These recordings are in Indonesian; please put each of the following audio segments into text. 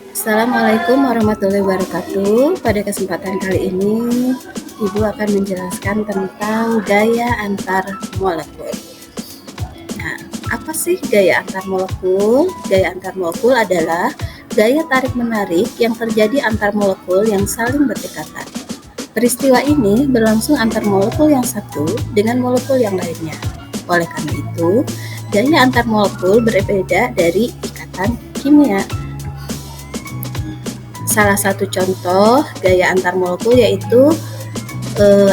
Assalamualaikum warahmatullahi wabarakatuh. Pada kesempatan kali ini, Ibu akan menjelaskan tentang gaya antar molekul. Nah, apa sih gaya antar molekul? Gaya antar molekul adalah gaya tarik-menarik yang terjadi antar molekul yang saling berdekatan. Peristiwa ini berlangsung antar molekul yang satu dengan molekul yang lainnya. Oleh karena itu, gaya antar molekul berbeda dari ikatan kimia. Salah satu contoh gaya antar molekul yaitu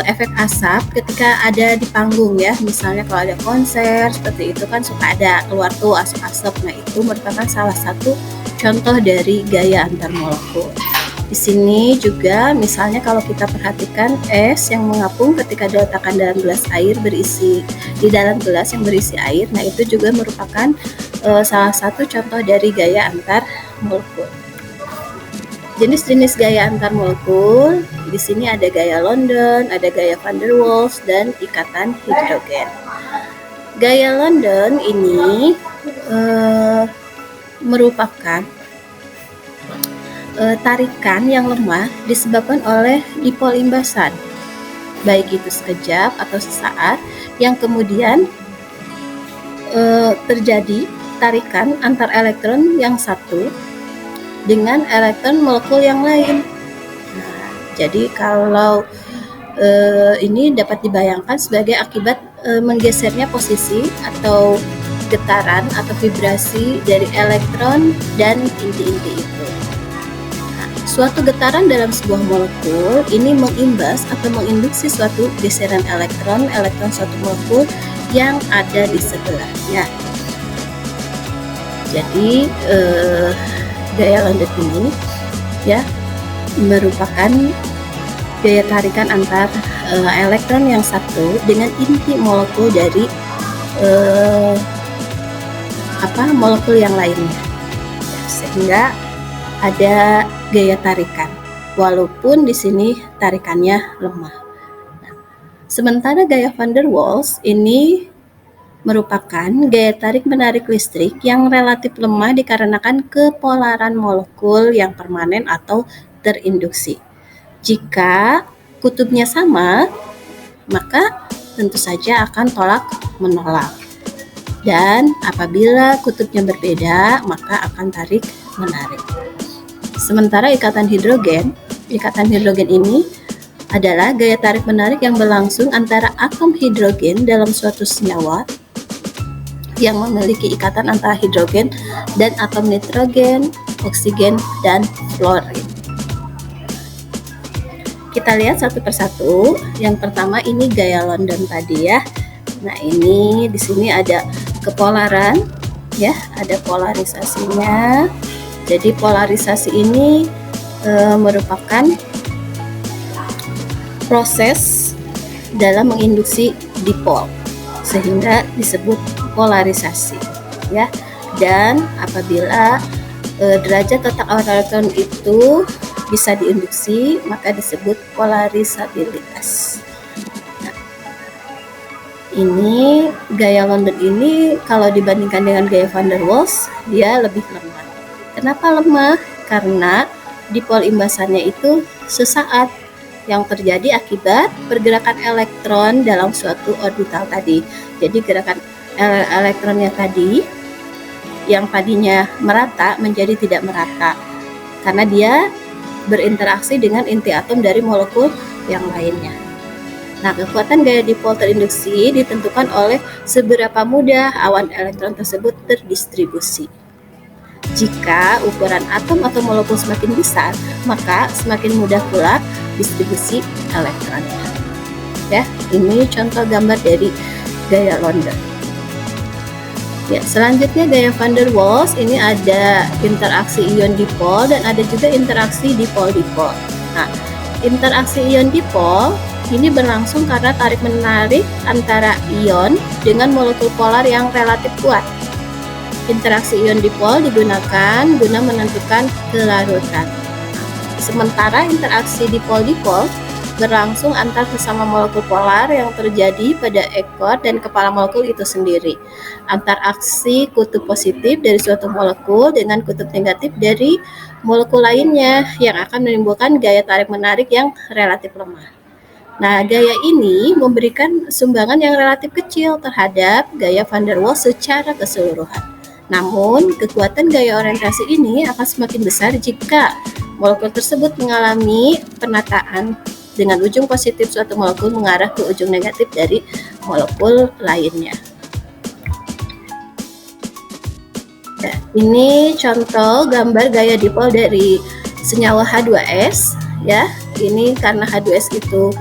efek asap ketika ada di panggung ya. Misalnya kalau ada konser seperti itu kan suka ada keluar tuh asap-asap. Nah, itu merupakan salah satu contoh dari gaya antar molekul. Di sini juga misalnya kalau kita perhatikan es yang mengapung ketika diletakkan dalam gelas air berisi di dalam gelas yang berisi air. Nah, itu juga merupakan salah satu contoh dari gaya antar molekul. Jenis-jenis gaya antar molekul, di sini ada gaya London, ada gaya van der Waals, dan ikatan hidrogen. Gaya London ini merupakan tarikan yang lemah disebabkan oleh dipol imbasan, baik itu sekejap atau sesaat, yang kemudian terjadi tarikan antar elektron yang satu dengan elektron molekul yang lain. Nah, jadi kalau ini dapat dibayangkan sebagai akibat menggesernya posisi atau getaran atau vibrasi dari elektron dan inti-inti itu. Nah, suatu getaran dalam sebuah molekul ini mengimbas atau menginduksi suatu geseran elektron suatu molekul yang ada di sebelahnya. Jadi gaya London ini ya merupakan gaya tarikan antar elektron yang satu dengan inti molekul dari molekul yang lainnya, sehingga ada gaya tarikan walaupun di sini tarikannya lemah. Nah, sementara gaya van der Waals ini merupakan gaya tarik-menarik listrik yang relatif lemah dikarenakan kepolaran molekul yang permanen atau terinduksi. Jika kutubnya sama, maka tentu saja akan tolak-menolak. Dan apabila kutubnya berbeda, maka akan tarik-menarik. Sementara ikatan hidrogen ini adalah gaya tarik-menarik yang berlangsung antara atom hidrogen dalam suatu senyawa yang memiliki ikatan antara hidrogen dan atom nitrogen, oksigen, dan fluorin. Kita lihat satu persatu. Yang pertama ini gaya London tadi ya. Nah, ini di sini ada kepolaran ya, ada polarisasinya. Jadi polarisasi ini merupakan proses dalam menginduksi dipol sehingga disebut polarisasi ya. Dan apabila derajat letak elektron itu bisa diinduksi, maka disebut polarisabilitas. Nah, ini gaya London ini kalau dibandingkan dengan gaya van der Waals dia lebih lemah. Kenapa lemah? Karena dipol imbasannya itu sesaat yang terjadi akibat pergerakan elektron dalam suatu orbital tadi. Jadi gerakan elektronnya tadi yang tadinya merata menjadi tidak merata karena dia berinteraksi dengan inti atom dari molekul yang lainnya. Nah, kekuatan gaya dipol terinduksi ditentukan oleh seberapa mudah awan elektron tersebut terdistribusi. Jika ukuran atom atau molekul semakin besar, maka semakin mudah pula distribusi elektronnya. Ya, ini contoh gambar dari gaya London. Ya, selanjutnya gaya van der Waals ini ada interaksi ion dipol dan ada juga interaksi dipol-dipol. Nah, interaksi ion dipol ini berlangsung karena tarik-menarik antara ion dengan molekul polar yang relatif kuat. Interaksi ion dipol digunakan guna menentukan kelarutan. Sementara interaksi dipol-dipol berlangsung antar sesama molekul polar yang terjadi pada ekor dan kepala molekul itu sendiri, antar aksi kutub positif dari suatu molekul dengan kutub negatif dari molekul lainnya yang akan menimbulkan gaya tarik-menarik yang relatif lemah. Nah, gaya ini memberikan sumbangan yang relatif kecil terhadap gaya van der Waals secara keseluruhan. Namun, kekuatan gaya orientasi ini akan semakin besar jika molekul tersebut mengalami penataan dengan ujung positif suatu molekul mengarah ke ujung negatif dari molekul lainnya. Nah, ini contoh gambar gaya dipol dari senyawa H2S ya. Ini karena H2S itu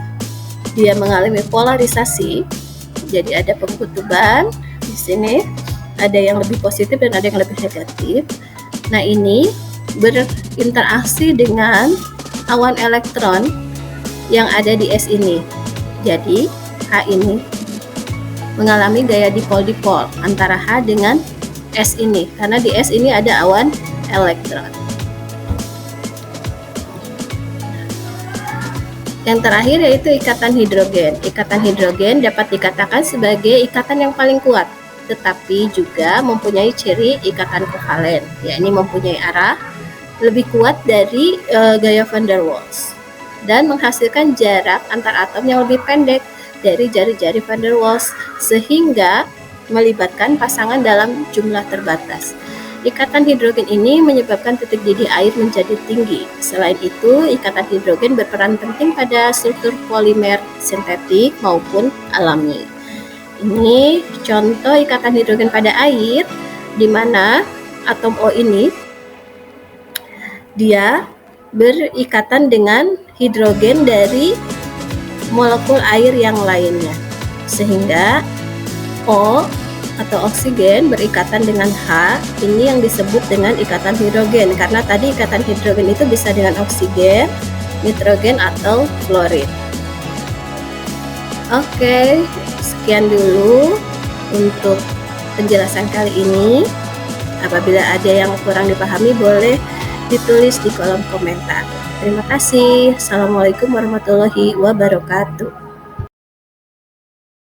dia mengalami polarisasi. Jadi ada pengkutuban di sini. Ada yang lebih positif dan ada yang lebih negatif. Nah, ini berinteraksi dengan awan elektron yang ada di S ini. Jadi, H ini mengalami gaya dipol-dipol antara H dengan S ini, karena di S ini ada awan elektron. Yang terakhir yaitu ikatan hidrogen. Ikatan hidrogen dapat dikatakan sebagai ikatan yang paling kuat, tetapi juga mempunyai ciri ikatan kovalen, yakni mempunyai arah lebih kuat dari gaya van der Waals dan menghasilkan jarak antar atom yang lebih pendek dari jari-jari van der Waals sehingga melibatkan pasangan dalam jumlah terbatas. Ikatan hidrogen ini menyebabkan titik didih air menjadi tinggi. Selain itu, ikatan hidrogen berperan penting pada struktur polimer sintetik maupun alami. Ini contoh ikatan hidrogen pada air, di mana atom O ini dia berikatan dengan hidrogen dari molekul air yang lainnya, sehingga O atau oksigen berikatan dengan H. Ini yang disebut dengan ikatan hidrogen, karena tadi ikatan hidrogen itu bisa dengan oksigen, nitrogen, atau fluorida. Oke, sekian dulu untuk penjelasan kali ini. Apabila ada yang kurang dipahami, boleh ditulis di kolom komentar. Terima kasih. Assalamualaikum warahmatullahi wabarakatuh.